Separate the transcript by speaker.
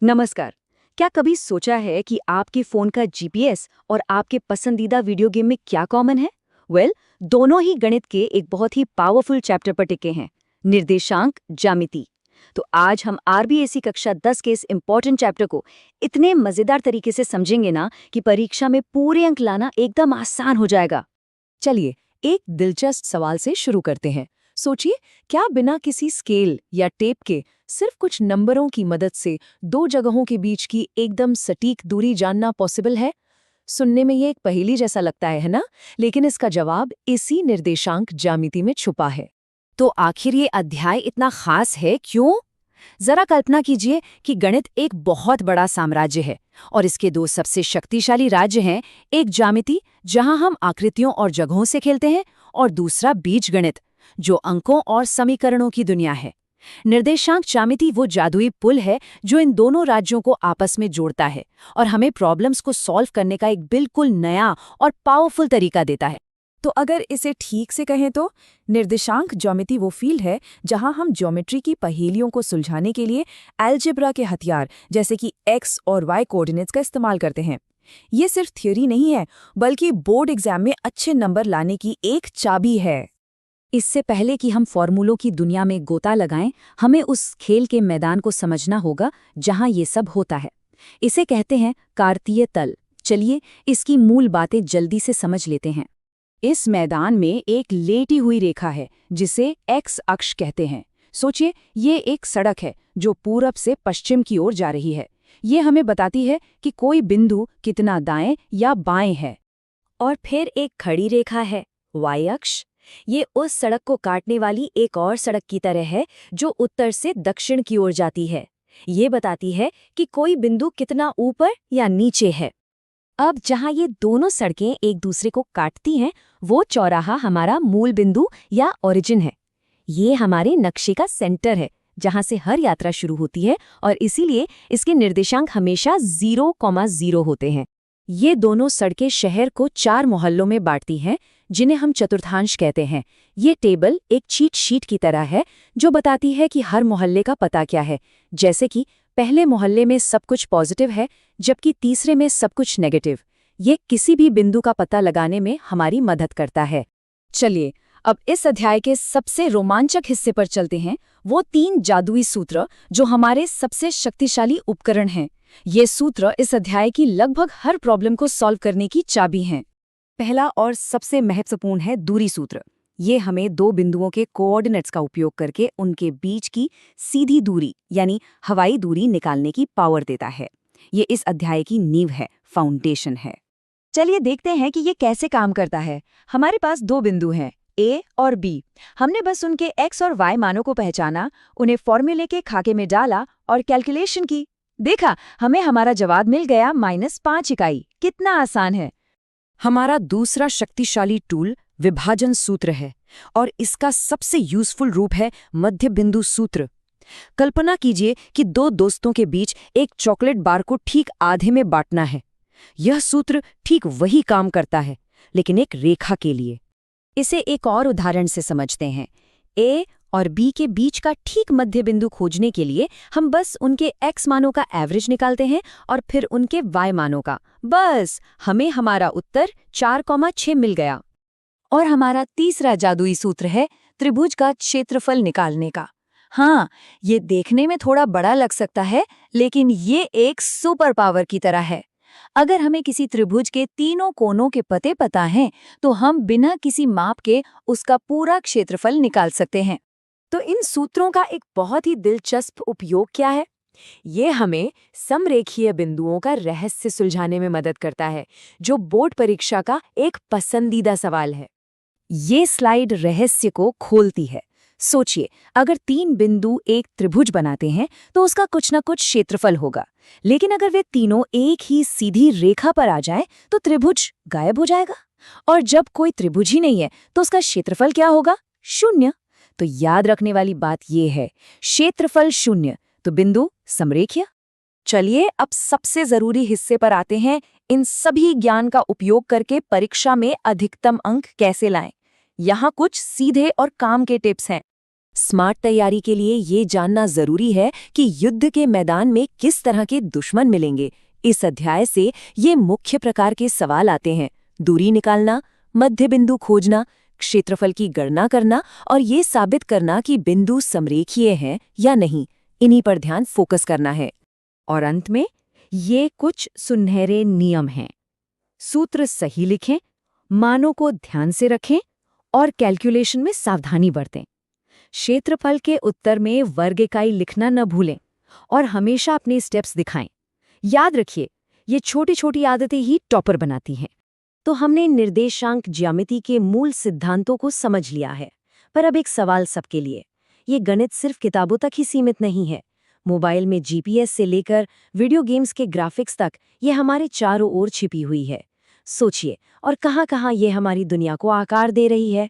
Speaker 1: नमस्कार। क्या कभी सोचा है कि आपके फोन का जीपीएस और आपके पसंदीदा वीडियो गेम में क्या कॉमन है? दोनों ही गणित के एक बहुत ही पावरफुल चैप्टर पर टिके हैं, निर्देशांक ज्यामिति। तो आज हम आरबीएसई कक्षा 10 के इस इंपॉर्टेंट चैप्टर को इतने मजेदार तरीके से समझेंगे ना कि परीक्षा में पूरे अंक लाना एकदम आसान हो जाएगा।
Speaker 2: चलिए एक दिलचस्प सवाल से शुरू करते हैं। सोचिए, क्या बिना किसी स्केल या टेप के सिर्फ कुछ नंबरों की मदद से दो जगहों के बीच की एकदम सटीक दूरी जानना पॉसिबल है? सुनने में ये एक पहेली जैसा लगता है ना? लेकिन इसका जवाब इसी निर्देशांक ज्यामिति में छुपा है। तो आखिर ये अध्याय इतना खास है क्यों? जरा कल्पना कीजिए कि गणित एक बहुत बड़ा साम्राज्य है और इसके दो सबसे शक्तिशाली राज्य हैं, एक ज्यामिति जहां हम आकृतियों और जगहों से खेलते हैं और दूसरा बीजगणित जो अंकों और समीकरणों की दुनिया है। निर्देशांक ज्यामिति वो जादुई पुल है जो इन दोनों राज्यों को आपस में जोड़ता है और हमें प्रॉब्लम्स को सॉल्व करने का एक बिल्कुल नया और पावरफुल तरीका देता है। तो अगर इसे ठीक से कहें तो निर्देशांक ज्यामिति वो फील्ड है जहां हम ज्योमेट्री की पहेलियों को सुलझाने के लिए अलजेब्रा के हथियार जैसे कि एक्स और वाई कोऑर्डिनेट्स का इस्तेमाल करते हैं। ये सिर्फ थ्योरी नहीं है, बल्कि बोर्ड एग्जाम में अच्छे नंबर लाने की एक चाबी है।
Speaker 1: इससे पहले कि हम फॉर्मूलों की दुनिया में गोता लगाएं, हमें उस खेल के मैदान को समझना होगा जहां ये सब होता है। इसे कहते हैं कार्तीय तल। चलिए इसकी मूल बातें जल्दी से समझ लेते हैं। इस मैदान में एक लेटी हुई रेखा है जिसे एक्स अक्ष कहते हैं। सोचिए, ये एक सड़क है जो पूरब से पश्चिम की ओर जा रही है। ये हमें बताती है कि कोई बिंदु कितना दाएं या बाएं है। और फिर एक खड़ी रेखा है वाई अक्ष। ये उस सड़क को काटने वाली एक और सड़क की तरह है जो उत्तर से दक्षिण की ओर जाती है। ये बताती है कि कोई बिंदु कितना ऊपर या नीचे है। अब जहां ये दोनों सड़कें एक दूसरे को काटती हैं, वो चौराहा हमारा मूल बिंदु या ओरिजिन है। ये हमारे नक्शे का सेंटर है जहां से हर यात्रा शुरू होती है और इसीलिए इसके निर्देशांक हमेशा 0,0 होते हैं। ये दोनों सड़कें शहर को 4 मोहल्लों में बांटती हैं जिन्हें हम चतुर्थांश कहते हैं। ये टेबल एक चीट शीट की तरह है जो बताती है कि हर मोहल्ले का पता क्या है। जैसे कि पहले मोहल्ले में सब कुछ पॉजिटिव है जबकि तीसरे में सब कुछ नेगेटिव। ये किसी भी बिंदु का पता लगाने में हमारी मदद करता है। चलिए अब इस अध्याय के सबसे रोमांचक हिस्से पर चलते हैं, वो 3 जादुई सूत्र जो हमारे सबसे शक्तिशाली उपकरण हैं। ये सूत्र इस अध्याय की लगभग हर प्रॉब्लम को सॉल्व करने की चाबी हैं। पहला और सबसे महत्वपूर्ण है दूरी सूत्र। ये हमें दो बिंदुओं के कोऑर्डिनेट्स का उपयोग करके उनके बीच की सीधी दूरी यानी हवाई दूरी निकालने की पावर देता है। ये इस अध्याय की नींव है, फाउंडेशन है। चलिए देखते हैं कि ये कैसे काम करता है। हमारे पास दो बिंदु हैं, ए और बी। हमने बस उनके एक्स और वाई मानों को पहचाना, उन्हें फॉर्मूले के खाके में डाला और कैलकुलेशन की। देखा, हमें हमारा जवाब मिल गया -5 इकाई। कितना आसान है।
Speaker 2: हमारा दूसरा शक्तिशाली टूल विभाजन सूत्र है और इसका सबसे यूजफुल रूप है मध्य बिंदु सूत्र। कल्पना कीजिए कि दो दोस्तों के बीच एक चॉकलेट बार को ठीक आधे में बांटना है। यह सूत्र ठीक वही काम करता है, लेकिन एक रेखा के लिए। इसे एक और उदाहरण से समझते हैं। ए और बी के बीच का ठीक मध्य बिंदु खोजने के लिए हम बस उनके एक्स मानों का एवरेज निकालते हैं और फिर उनके वाई मानों का। बस हमें हमारा उत्तर 4,6 मिल गया। और हमारा तीसरा जादुई सूत्र है त्रिभुज का क्षेत्रफल निकालने का। हाँ, ये देखने में थोड़ा बड़ा लग सकता है, लेकिन ये एक सुपर पावर की तरह है। अगर हमें किसी त्रिभुज के तीनों कोनों के पता हैं, तो हम बिना किसी माप के उसका पूरा क्षेत्रफल निकाल सकते हैं। तो इन सूत्रों का एक बहुत ही दिलचस्प उपयोग क्या है? ये हमें समरेखीय बिंदुओं का रहस्य सुलझाने में मदद करता है, जो बोर्ड परीक्षा का एक पसंदीदा सवाल है। ये स्लाइड रहस्य को खोलती है। सोचिए, अगर 3 बिंदु एक त्रिभुज बनाते हैं तो उसका कुछ न कुछ क्षेत्रफल होगा, लेकिन अगर वे तीनों एक ही सीधी रेखा पर आ जाएं तो त्रिभुज गायब हो जाएगा। और जब कोई त्रिभुज ही नहीं है तो उसका क्षेत्रफल क्या होगा? 0। तो याद रखने वाली बात यह है, क्षेत्रफल 0 तो बिंदु समरेखीय। चलिए अब सबसे जरूरी हिस्से पर आते हैं, इन सभी ज्ञान का उपयोग करके परीक्षा में अधिकतम अंक कैसे लाएं। यहाँ कुछ सीधे और काम के टिप्स हैं। स्मार्ट तैयारी के लिए ये जानना जरूरी है कि युद्ध के मैदान में किस तरह के दुश्मन मिलेंगे। इस अध्याय से ये मुख्य प्रकार के सवाल आते हैं: दूरी निकालना, मध्य बिंदु खोजना, क्षेत्रफल की गणना करना और ये साबित करना कि बिंदु समरेखीय हैं या नहीं। इन्हीं पर ध्यान फोकस करना है।
Speaker 1: और अंत में ये कुछ सुनहरे नियम हैं। सूत्र सही लिखें, मानों को ध्यान से रखें और कैलकुलेशन में सावधानी बरतें। क्षेत्रफल के उत्तर में वर्ग इकाई लिखना न भूलें और हमेशा अपने स्टेप्स दिखाएं। याद रखिए, ये छोटी छोटी आदतें ही टॉपर बनाती हैं। तो हमने निर्देशांक ज्यामिति के मूल सिद्धांतों को समझ लिया है, पर अब एक सवाल सबके लिए। ये गणित सिर्फ किताबों तक ही सीमित नहीं है। मोबाइल में जीपीएस से लेकर वीडियो गेम्स के ग्राफिक्स तक ये हमारे चारों ओर छिपी हुई है। सोचिए, और कहाँ-कहाँ ये हमारी दुनिया को आकार दे रही है।